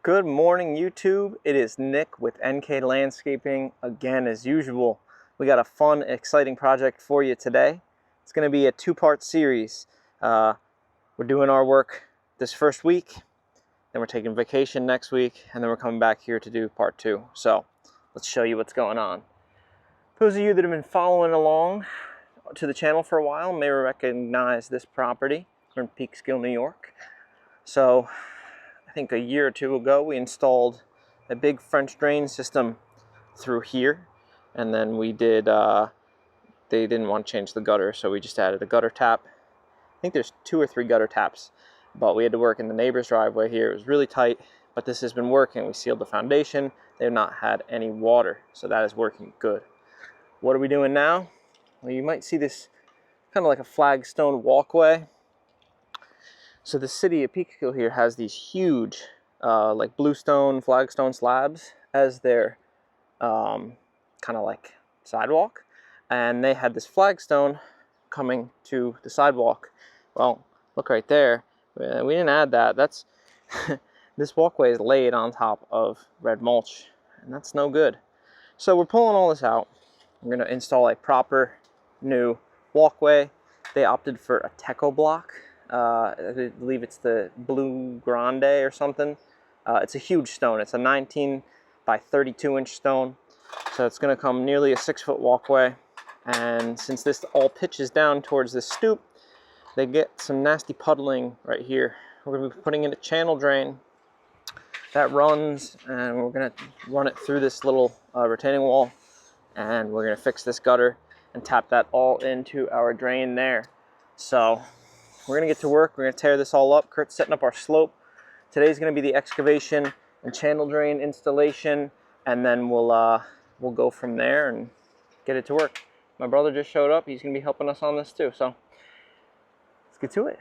Good morning, YouTube. It is Nick with NK Landscaping again as usual. We got a fun, exciting project for you today. It's going to be a two-part series. We're doing our work this first week, then we're taking vacation next week, and then we're coming back here to do part two. So let's show you what's going on. Those of you that have been following along to the channel for a while may recognize this property. We're in Peekskill, New York. So I think a year or two ago we installed a big French drain system through here, and then we did they didn't want to change the gutter, so we just added a gutter tap. I think there's 2 or 3 gutter taps, but we had to work in the neighbor's driveway here. It was really tight, but this has been working. We sealed the foundation. They've not had any water, so that is working good. What are we doing now? Well, you might see this kind of like a flagstone walkway. So the city of Peekskill here has these huge like bluestone, flagstone slabs as their kind of like sidewalk. And they had this flagstone coming to the sidewalk. Well, look right there. We didn't add that. That's this walkway is laid on top of red mulch, and that's no good. So we're pulling all this out. We're going to install a proper new walkway. They opted for a Techo-Bloc. I believe it's the Blue Grande or something. It's a huge stone. It's a 19 by 32 inch stone. So it's going to come nearly a 6-foot walkway. And since this all pitches down towards this stoop, they get some nasty puddling right here. We're going to be putting in a channel drain that runs, and we're going to run it through this little retaining wall. And we're going to fix this gutter and tap that all into our drain there. So we're going to get to work. We're going to tear this all up. Kurt's setting up our slope. Today's going to be the excavation and channel drain installation, and then we'll go from there and get it to work. My brother just showed up. He's going to be helping us on this too. So let's get to it.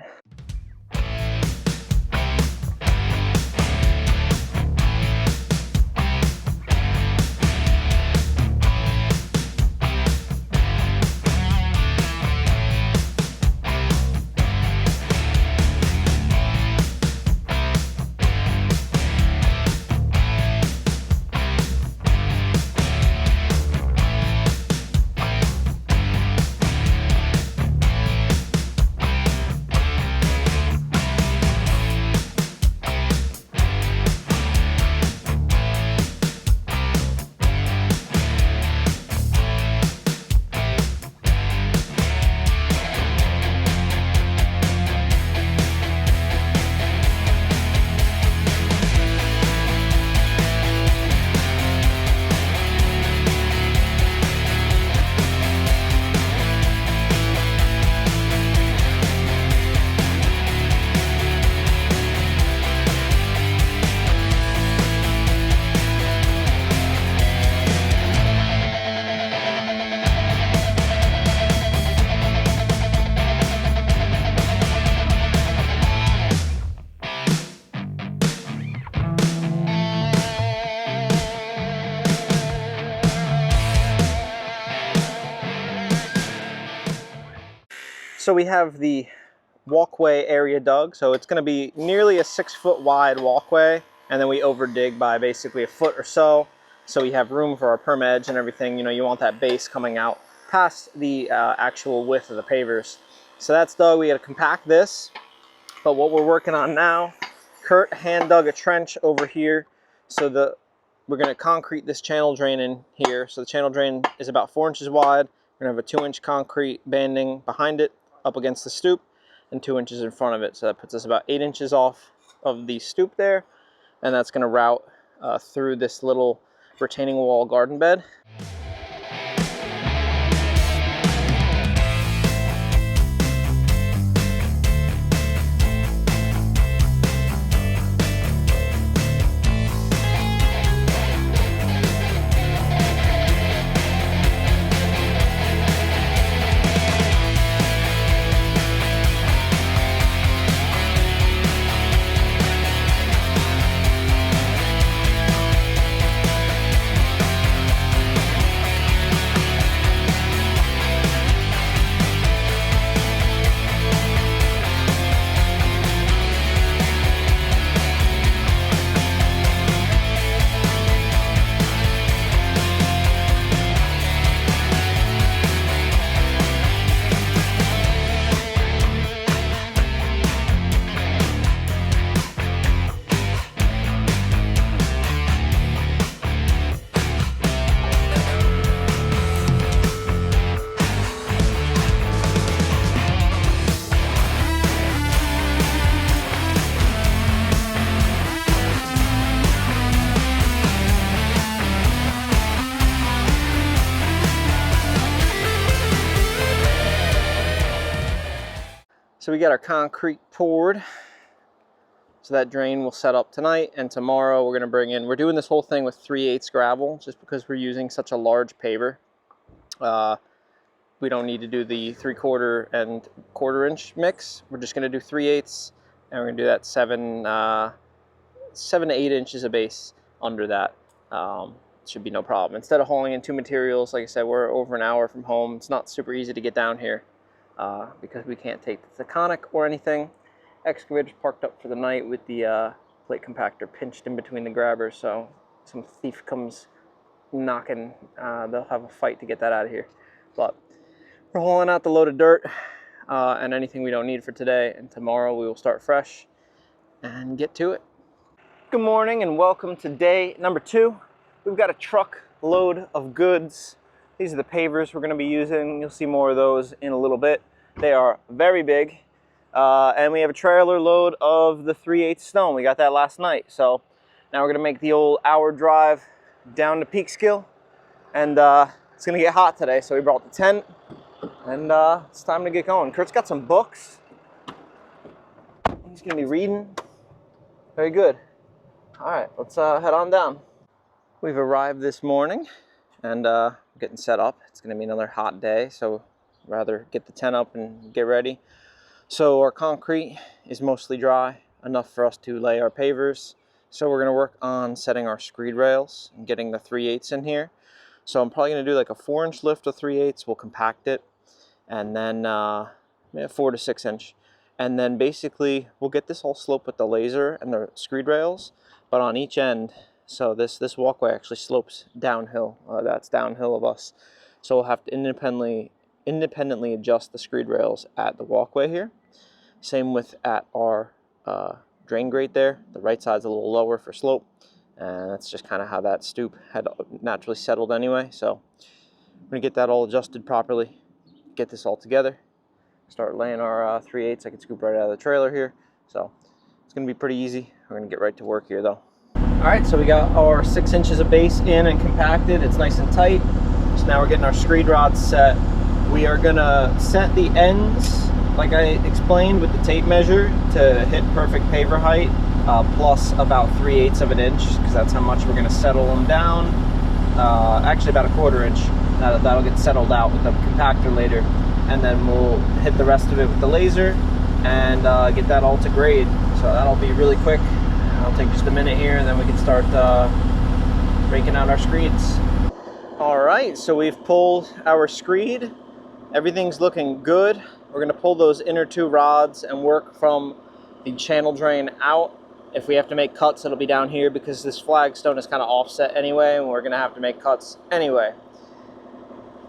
So we have the walkway area dug, so it's going to be nearly a 6-foot wide walkway, and then we over dig by basically a foot or so we have room for our perm edge and everything. You know, you want that base coming out past the actual width of the pavers. So that's dug. We got to compact this, but what we're working on now, Kurt hand dug a trench over here, so we're going to concrete this channel drain in here. So the channel drain is about 4 inches wide. We're going to have a 2-inch concrete banding behind it up against the stoop and 2 inches in front of it. So that puts us about 8 inches off of the stoop there, and that's going to route through this little retaining wall garden bed. So we got our concrete poured. So that drain will set up tonight, and tomorrow we're gonna bring in, we're doing this whole thing with 3/8 gravel just because we're using such a large paver. We don't need to do the 3/4 and 1/4 inch mix. We're just gonna do 3/8, and we're gonna do that 7 to 8 inches of base under that. Should be no problem. Instead of hauling in 2 materials, like I said, we're over an hour from home. It's not super easy to get down here because we can't take the Taconic or anything. Excavator's parked up for the night with the plate compactor pinched in between the grabbers, so some thief comes knocking, they'll have a fight to get that out of here. But we're hauling out the load of dirt and anything we don't need for today, and tomorrow we will start fresh and get to it. Good morning and welcome to day number 2. We've got a truck load of goods. These are the pavers we're going to be using. You'll see more of those in a little bit. They are very big. And we have a trailer load of the 3/8 stone. We got that last night. So now we're gonna make the old hour drive down to Peekskill. And it's gonna get hot today, so we brought the tent. And it's time to get going. Kurt's got some books. He's gonna be reading. Very good. All right, let's head on down. We've arrived this morning and getting set up. It's gonna be another hot day, so rather get the tent up and get ready. So our concrete is mostly dry, enough for us to lay our pavers. So we're gonna work on setting our screed rails and getting the 3/8 in here. So I'm probably gonna do like a 4-inch lift of 3/8. We'll compact it, and then 4 to 6 inch. And then basically we'll get this all sloped with the laser and the screed rails, but on each end. So this walkway actually slopes downhill. That's downhill of us. So we'll have to independently adjust the screed rails at the walkway here. Same with at our drain grate there. The right side's a little lower for slope, and that's just kind of how that stoop had naturally settled anyway. So we're gonna get that all adjusted properly, get this all together, start laying our 3/8. I can scoop right out of the trailer here. So it's gonna be pretty easy. We're gonna get right to work here though. All right, so we got our 6 inches of base in and compacted. It's nice and tight. So now we're getting our screed rods set. We are gonna set the ends, like I explained, with the tape measure to hit perfect paver height, plus about 3/8 of an inch, because that's how much we're gonna settle them down. Actually about a 1/4 inch. That'll get settled out with the compactor later, and then we'll hit the rest of it with the laser and get that all to grade. So that'll be really quick. It'll take just a minute here, and then we can start raking out our screeds. All right, so we've pulled our screed. Everything's looking good. We're gonna pull those inner 2 rods and work from the channel drain out. If we have to make cuts, it'll be down here because this flagstone is kind of offset anyway, and we're gonna have to make cuts anyway.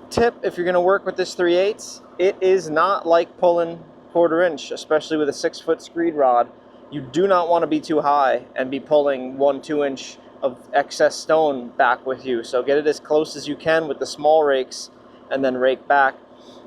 Tip, if you're gonna work with this 3/8, it is not like pulling 1/4 inch, especially with a 6-foot screed rod. You do not wanna be too high and be pulling 1-2 inch of excess stone back with you. So get it as close as you can with the small rakes and then rake back.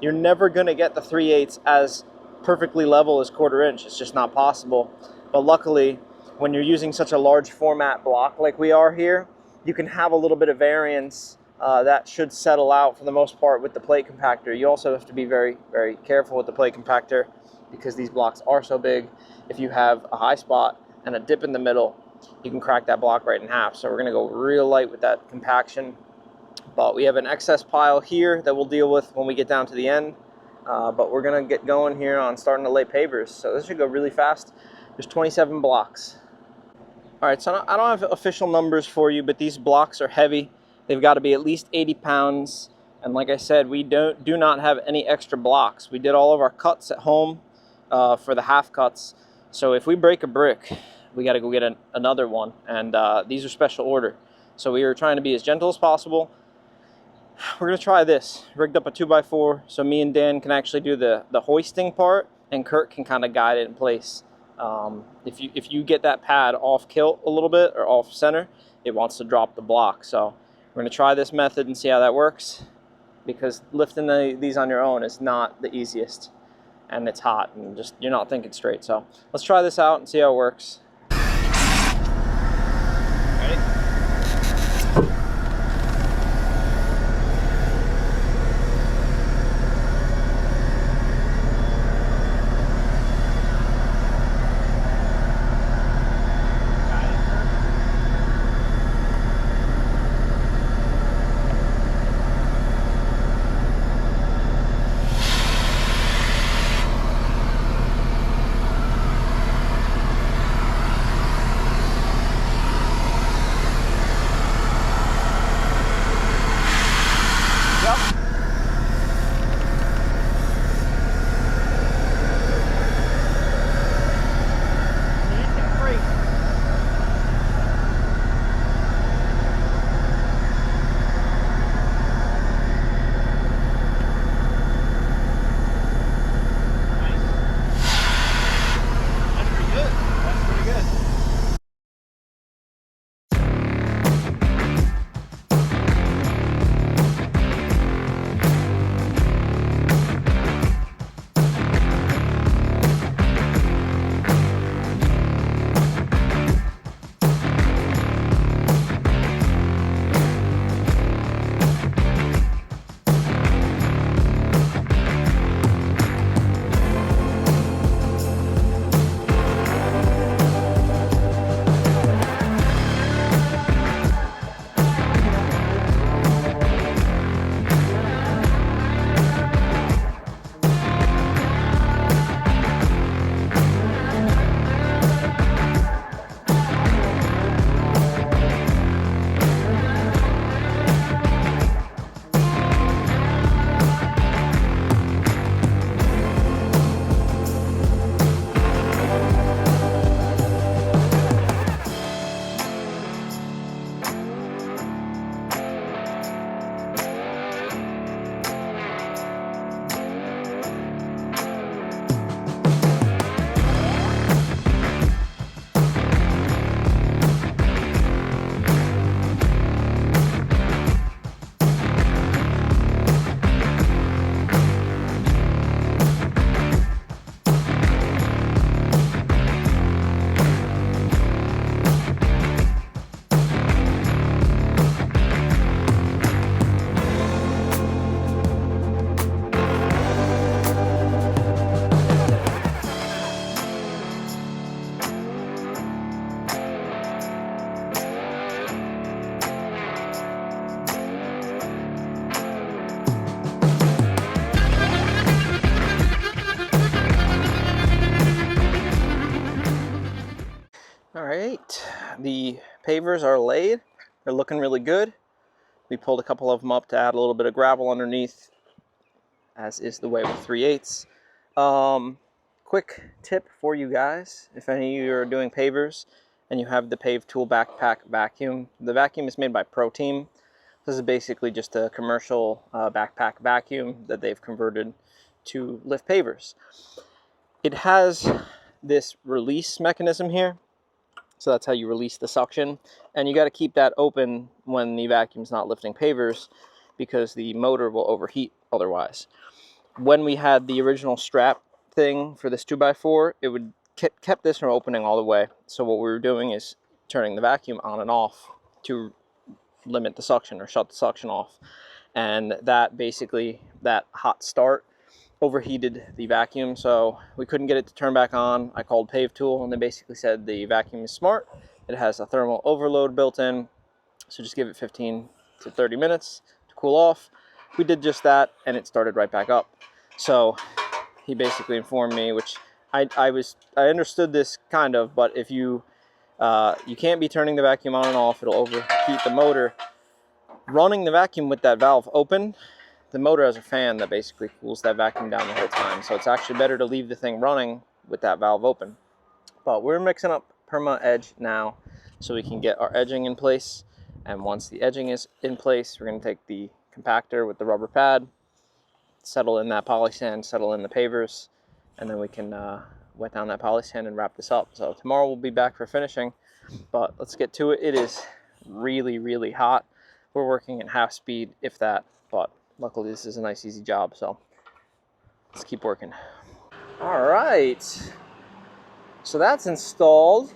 You're never going to get the 3/8 as perfectly level as 1/4 inch. It's just not possible. But luckily, when you're using such a large format block like we are here, you can have a little bit of variance that should settle out for the most part with the plate compactor. You also have to be very, very careful with the plate compactor because these blocks are so big. If you have a high spot and a dip in the middle, you can crack that block right in half. So we're going to go real light with that compaction. But we have an excess pile here that we'll deal with when we get down to the end. But we're gonna get going here on starting to lay pavers. So this should go really fast. There's 27 blocks. All right, so I don't have official numbers for you, but these blocks are heavy. They've got to be at least 80 pounds. And like I said, we do not have any extra blocks. We did all of our cuts at home for the half cuts. So if we break a brick, we got to go get another one. And these are special order. So we are trying to be as gentle as possible. We're gonna try this. Rigged up a 2x4 so me and Dan can actually do the hoisting part, and Kurt can kind of guide it in place. If you get that pad off kilt a little bit or off center, it wants to drop the block. So we're gonna try this method and see how that works, because lifting these on your own is not the easiest, and it's hot and just you're not thinking straight. So let's try this out and see how it works. Ready? The pavers are laid. They're looking really good. We pulled a couple of them up to add a little bit of gravel underneath, as is the way with 3/8. Quick tip for you guys, if any of you are doing pavers and you have the Pave Tool Backpack vacuum. The vacuum is made by Pro Team. This is basically just a commercial backpack vacuum that they've converted to lift pavers. It has this release mechanism here, so that's how you release the suction, and you got to keep that open when the vacuum's not lifting pavers because the motor will overheat otherwise. When we had the original strap thing for this 2x4, it would kept this from opening all the way. So what we were doing is turning the vacuum on and off to limit the suction or shut the suction off, and that basically, that hot start overheated the vacuum, so we couldn't get it to turn back on. I called Pave Tool and they basically said the vacuum is smart. It has a thermal overload built in, so just give it 15 to 30 minutes to cool off. We did just that and it started right back up. So he basically informed me, which I understood this kind of, but if you can't be turning the vacuum on and off, it'll overheat the motor. Running the vacuum with that valve open, the motor has a fan that basically cools that vacuum down the whole time. So it's actually better to leave the thing running with that valve open. But we're mixing up perma edge now so we can get our edging in place. And once the edging is in place, we're going to take the compactor with the rubber pad, settle in that poly sand, settle in the pavers, and then we can wet down that poly sand and wrap this up. So tomorrow we'll be back for finishing, but let's get to it. It is really, really hot. We're working at half speed, if that, but luckily this is a nice easy job, so let's keep working. All right, so that's installed.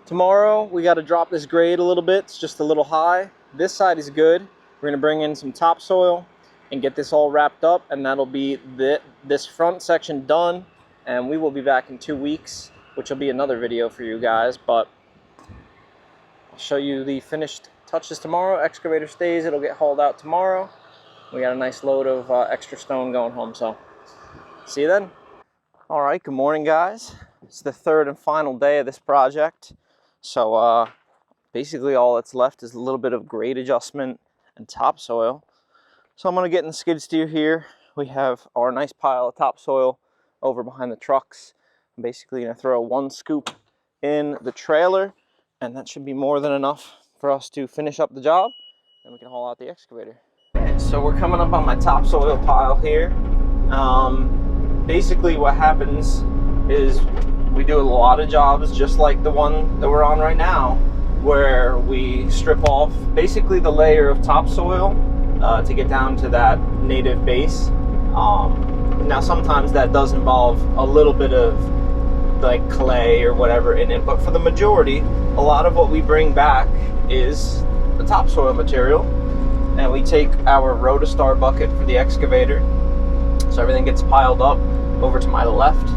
Tomorrow we got to drop this grade a little bit. It's just a little high. This side is good. We're going to bring in some topsoil and get this all wrapped up, and that'll be this front section done, and we will be back in 2 weeks, which will be another video for you guys, but I'll show you the finished touches tomorrow. Excavator stays, it'll get hauled out tomorrow. We got a nice load of extra stone going home, so see you then. All right, good morning, guys. It's the third and final day of this project. So basically all that's left is a little bit of grade adjustment and topsoil. So I'm gonna get in the skid steer here. We have our nice pile of topsoil over behind the trucks. I'm basically gonna throw 1 scoop in the trailer, and that should be more than enough for us to finish up the job, and we can haul out the excavator. Okay, so we're coming up on my topsoil pile here. Basically what happens is we do a lot of jobs just like the one that we're on right now, where we strip off basically the layer of topsoil to get down to that native base. Now sometimes that does involve a little bit of like clay or whatever in it, but for the majority, a lot of what we bring back is the topsoil material, and we take our Rotostar bucket for the excavator, so everything gets piled up over to my left,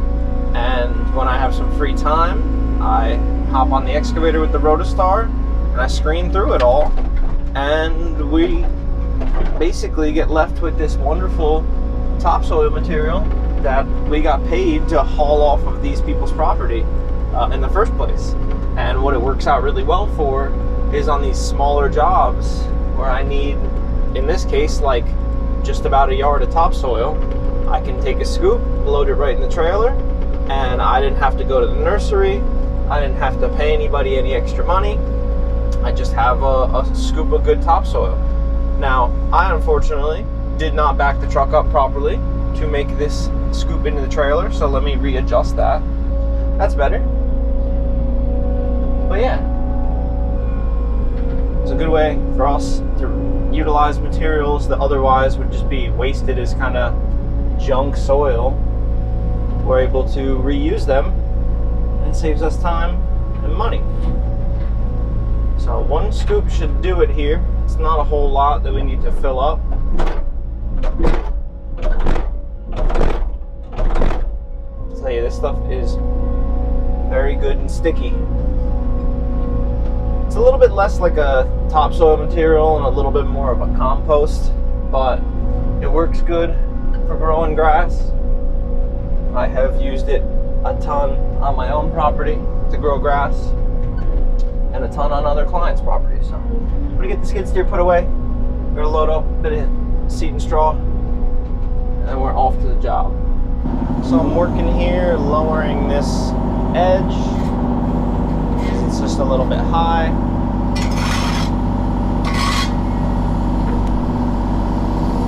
and when I have some free time, I hop on the excavator with the Rotostar and I screen through it all, and we basically get left with this wonderful topsoil material that we got paid to haul off of these people's property in the first place. And what it works out really well for is on these smaller jobs where I need, in this case, like just about a yard of topsoil. I can take a scoop, load it right in the trailer, and I didn't have to go to the nursery. I didn't have to pay anybody any extra money. I just have a scoop of good topsoil. Now, I unfortunately did not back the truck up properly to make this scoop into the trailer, so let me readjust that. That's better. But yeah, it's a good way for us to utilize materials that otherwise would just be wasted as kind of junk soil. We're able to reuse them, and it saves us time and money. So 1 scoop should do it here. It's not a whole lot that we need to fill up. I'll tell you, this stuff is very good and sticky. It's a little bit less like a topsoil material and a little bit more of a compost, but it works good for growing grass. I have used it a ton on my own property to grow grass. and a ton on other clients' properties. So I'm gonna get the skid steer put away. We're gonna load up a bit of seed and straw, and we're off to the job. So I'm working here, lowering this edge. It's just a little bit high.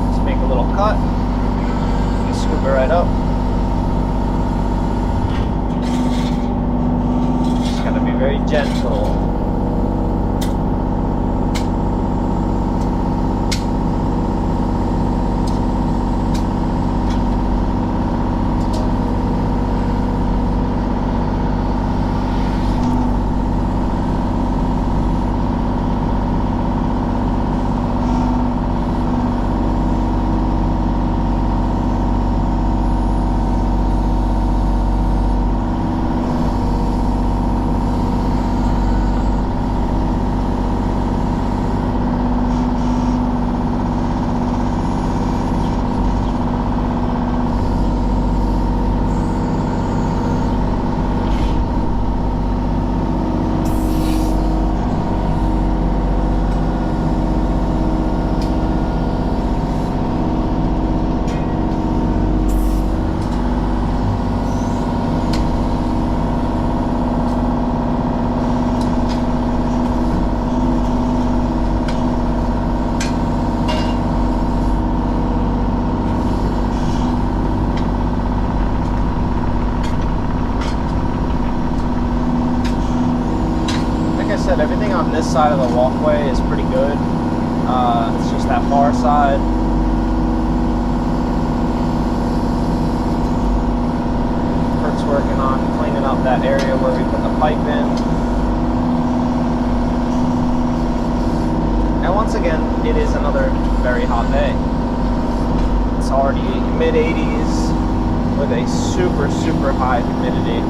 Let's make a little cut. You scoop it right up. Just gotta be very gentle. Everything on this side of the walkway is pretty good. It's just that far side. Kurt's working on cleaning up that area where we put the pipe in. And once again, it is another very hot day. It's already mid-80s with a super, super high humidity.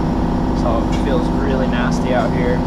So it feels really nasty out here.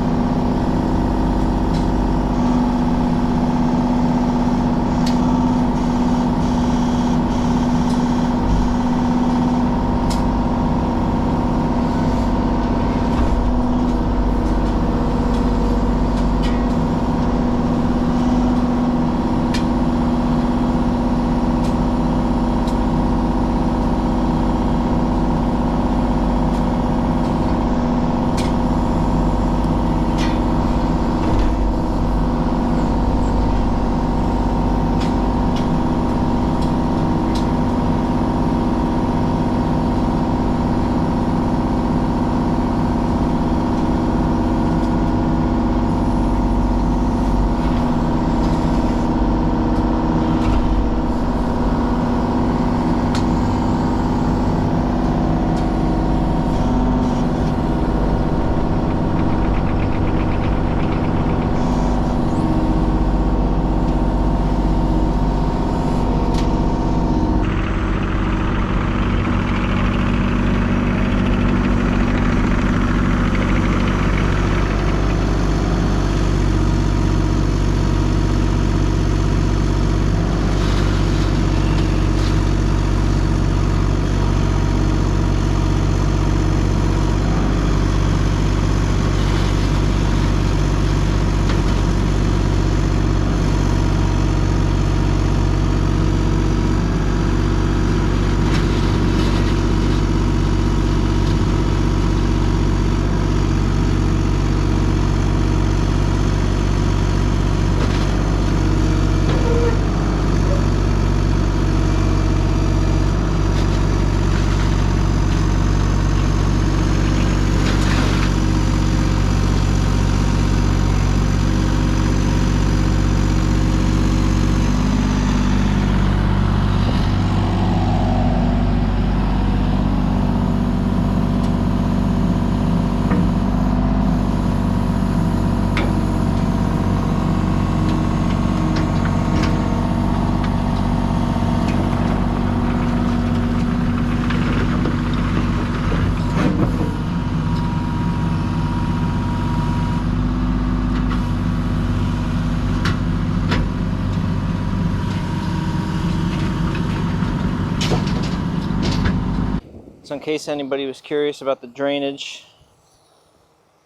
So in case anybody was curious about the drainage,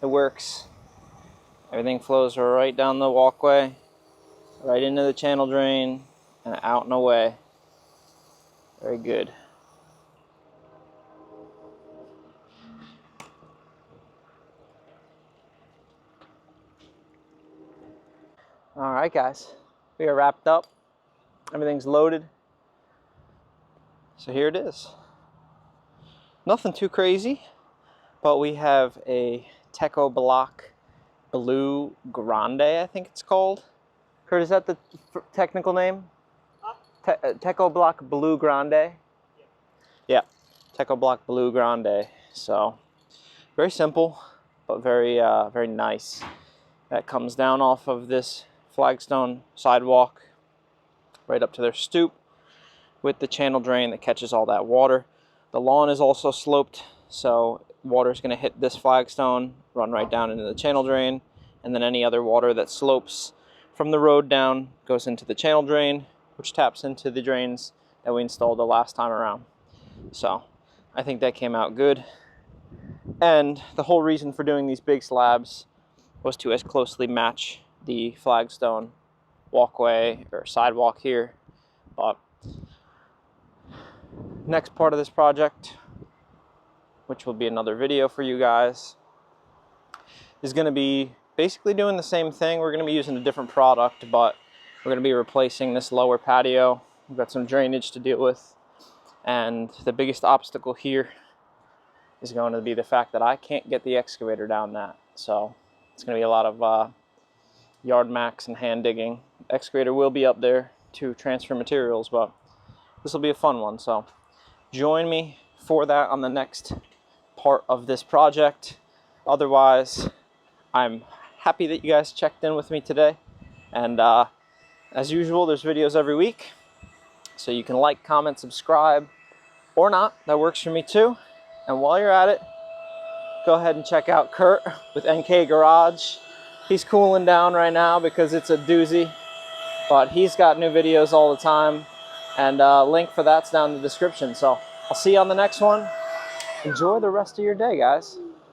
it works Everything flows right down the walkway, right into the channel drain, and out and away. Very good. All right, guys, we are wrapped up. Everything's loaded. So here it is. Nothing too crazy, but we have a Techo-Bloc Blue Grande, I think it's called. Kurt, is that the technical name? Techo-Bloc Blue Grande? Yeah, Techo-Bloc Blue Grande. So very simple, but very very nice. That comes down off of this flagstone sidewalk right up to their stoop with the channel drain that catches all that water. The lawn is also sloped, so water is going to hit this flagstone, run right down into the channel drain, and then any other water that slopes from the road down goes into the channel drain, which taps into the drains that we installed the last time around. So I think that came out good. And the whole reason for doing these big slabs was to as closely match the flagstone walkway or sidewalk here. But next part of this project, which will be another video for you guys, is going to be basically doing the same thing. We're going to be using a different product, but we're going to be replacing this lower patio. We've got some drainage to deal with, and the biggest obstacle here is going to be the fact that I can't get the excavator down that. So it's going to be a lot of yard max and hand digging. The excavator will be up there to transfer materials, but this will be a fun one. So join me for that on the next part of this project. Otherwise, I'm happy that you guys checked in with me today. And as usual, there's videos every week. So you can like, comment, subscribe, or not. That works for me too. And while you're at it, go ahead and check out Kurt with NK Garage. He's cooling down right now because it's a doozy, but he's got new videos all the time, and link for that's down in the description. So I'll see you on the next one. Enjoy the rest of your day, guys.